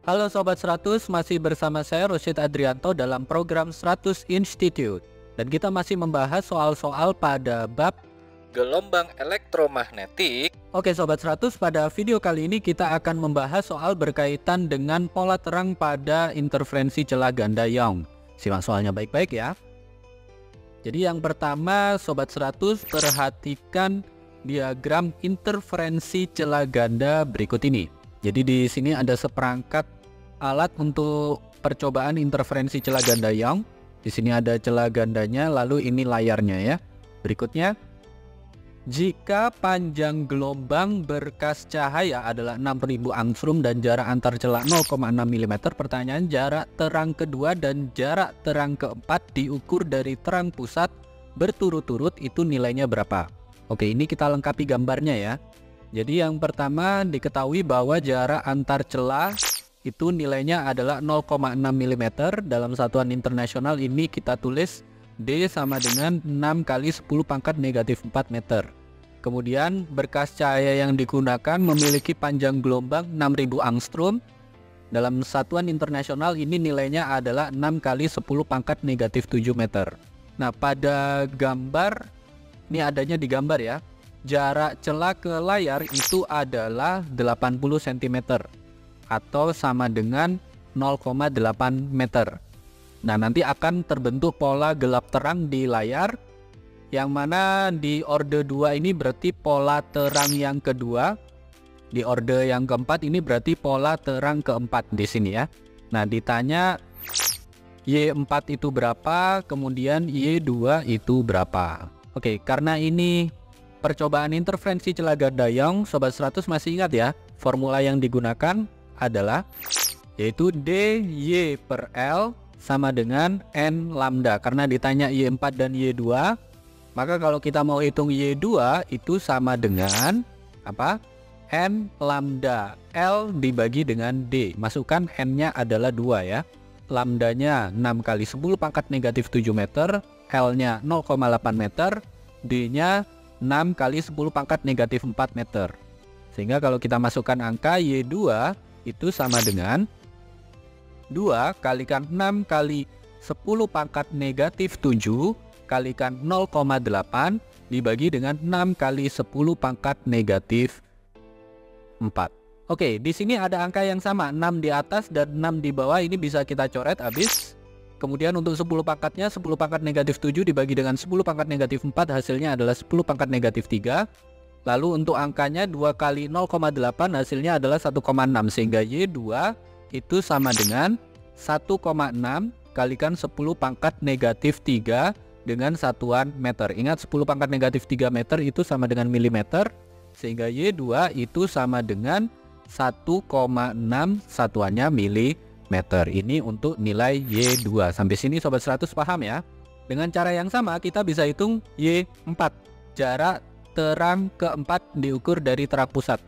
Halo Sobat 100, masih bersama saya Rosyid Adrianto dalam program 100 Institute. Dan kita masih membahas soal-soal pada bab gelombang elektromagnetik. Oke Sobat 100, pada video kali ini kita akan membahas soal berkaitan dengan pola terang pada interferensi celah ganda Young. Simak soalnya baik-baik ya. Jadi yang pertama Sobat 100, perhatikan diagram interferensi celah ganda berikut ini. Jadi di sini ada seperangkat alat untuk percobaan interferensi celah ganda Young. Di sini ada celah gandanya, lalu ini layarnya ya. Berikutnya, jika panjang gelombang berkas cahaya adalah 6000 angstrom dan jarak antar celah 0,6 mm, pertanyaan jarak terang kedua dan jarak terang keempat diukur dari terang pusat berturut-turut itu nilainya berapa? Oke, ini kita lengkapi gambarnya ya. Jadi yang pertama diketahui bahwa jarak antar celah itu nilainya adalah 0,6 mm. Dalam satuan internasional ini kita tulis D sama dengan 6 kali 10 pangkat negatif 4 meter. Kemudian berkas cahaya yang digunakan memiliki panjang gelombang 6000 angstrom. Dalam satuan internasional ini nilainya adalah 6 kali 10 pangkat negatif 7 meter. Nah pada gambar, ini adanya di gambar ya. Jarak celah ke layar itu adalah 80 cm atau sama dengan 0,8 meter. Nah nanti akan terbentuk pola gelap terang di layar, yang mana di orde 2 ini berarti pola terang yang kedua, di orde yang keempat ini berarti pola terang keempat di sini ya. Nah ditanya Y4 itu berapa, kemudian Y2 itu berapa. Oke, karena ini percobaan interferensi celah ganda Young, Sobat 100 masih ingat ya, formula yang digunakan adalah yaitu dy per L sama dengan N lambda. Karena ditanya Y4 dan Y2, maka kalau kita mau hitung Y2 itu sama dengan apa? N lambda. L dibagi dengan D. Masukkan N-nya adalah 2 ya. Lambdanya 6 kali 10 pangkat negatif 7 meter, L-nya 0,8 meter, D-nya 6 kali 10 pangkat negatif 4 meter. Sehingga kalau kita masukkan angka Y2 itu sama dengan 2 kalikan 6 kali 10 pangkat negatif 7 kalikan 0,8 dibagi dengan 6 kali 10 pangkat negatif 4. Oke, di sini ada angka yang sama, 6 di atas dan 6 di bawah, ini bisa kita coret habis. Kemudian untuk 10 pangkatnya, 10 pangkat negatif 7 dibagi dengan 10 pangkat negatif 4, hasilnya adalah 10 pangkat negatif 3. Lalu untuk angkanya 2 kali 0,8 hasilnya adalah 1,6, sehingga Y2 itu sama dengan 1,6 kalikan 10 pangkat negatif 3 dengan satuan meter. Ingat 10 pangkat negatif 3 meter itu sama dengan milimeter, sehingga Y2 itu sama dengan 1,6 satuannya milimeter. Ini untuk nilai Y2. Sampai sini Sobat 100 paham ya? Dengan cara yang sama kita bisa hitung Y4. Jarak terang keempat diukur dari terang pusat.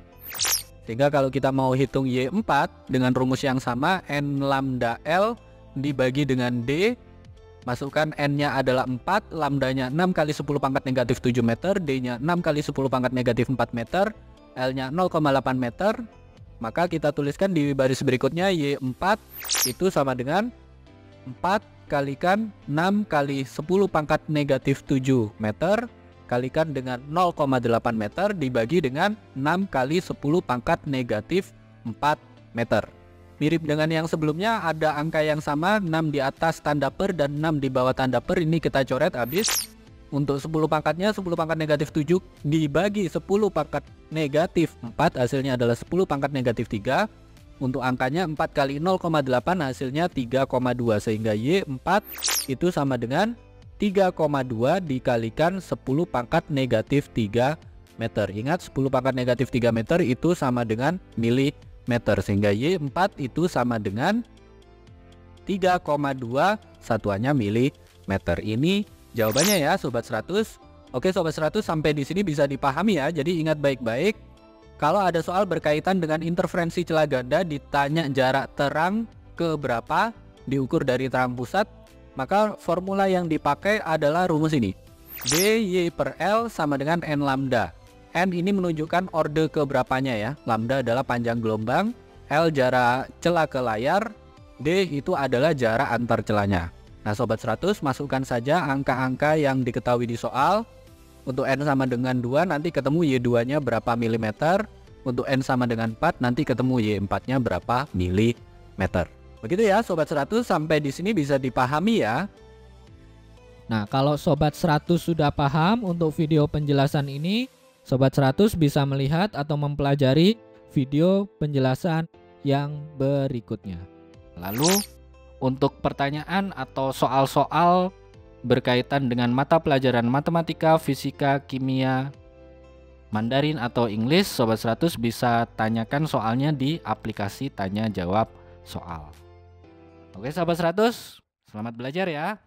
Sehingga kalau kita mau hitung Y4 dengan rumus yang sama, N lambda L dibagi dengan D. Masukkan N-nya adalah 4, lambdanya 6 kali 10 pangkat negatif 7 meter, D-nya 6 kali 10 pangkat negatif 4 meter, L-nya 0,8 meter. Maka kita tuliskan di baris berikutnya Y4 itu sama dengan 4 kalikan 6 kali 10 pangkat negatif 7 meter kalikan dengan 0,8 meter dibagi dengan 6 kali 10 pangkat negatif 4 meter. Mirip dengan yang sebelumnya, ada angka yang sama, 6 di atas tanda per dan 6 di bawah tanda per, ini kita coret habis. Untuk 10 pangkatnya, 10 pangkat negatif 7 dibagi 10 pangkat negatif 4, hasilnya adalah 10 pangkat negatif 3. Untuk angkanya 4 kali 0,8 hasilnya 3,2, sehingga Y4 itu sama dengan 3,2 dikalikan 10 pangkat negatif 3 meter. Ingat 10 pangkat negatif 3 meter itu sama dengan milimeter, sehingga Y4 itu sama dengan 3,2 satuannya milimeter. Ini jawabannya ya Sobat 100. Oke Sobat 100, sampai di sini bisa dipahami ya. Jadi ingat baik-baik, kalau ada soal berkaitan dengan interferensi celah ganda ditanya jarak terang ke berapa diukur dari terang pusat, maka formula yang dipakai adalah rumus ini. dy per L sama dengan N lambda. N ini menunjukkan orde keberapanya ya. Lambda adalah panjang gelombang. L jarak celah ke layar, D itu adalah jarak antar celahnya. Nah Sobat 100, masukkan saja angka-angka yang diketahui di soal. Untuk N sama dengan 2 nanti ketemu Y2 nya berapa milimeter. Untuk N sama dengan 4 nanti ketemu Y4 nya berapa milimeter. Begitu ya Sobat 100, sampai di sini bisa dipahami ya. Nah, kalau Sobat 100 sudah paham untuk video penjelasan ini, Sobat 100 bisa melihat atau mempelajari video penjelasan yang berikutnya. Lalu, untuk pertanyaan atau soal-soal berkaitan dengan mata pelajaran matematika, fisika, kimia, Mandarin atau English, Sobat 100 bisa tanyakan soalnya di aplikasi tanya jawab soal. Oke Sobat 100, selamat belajar ya.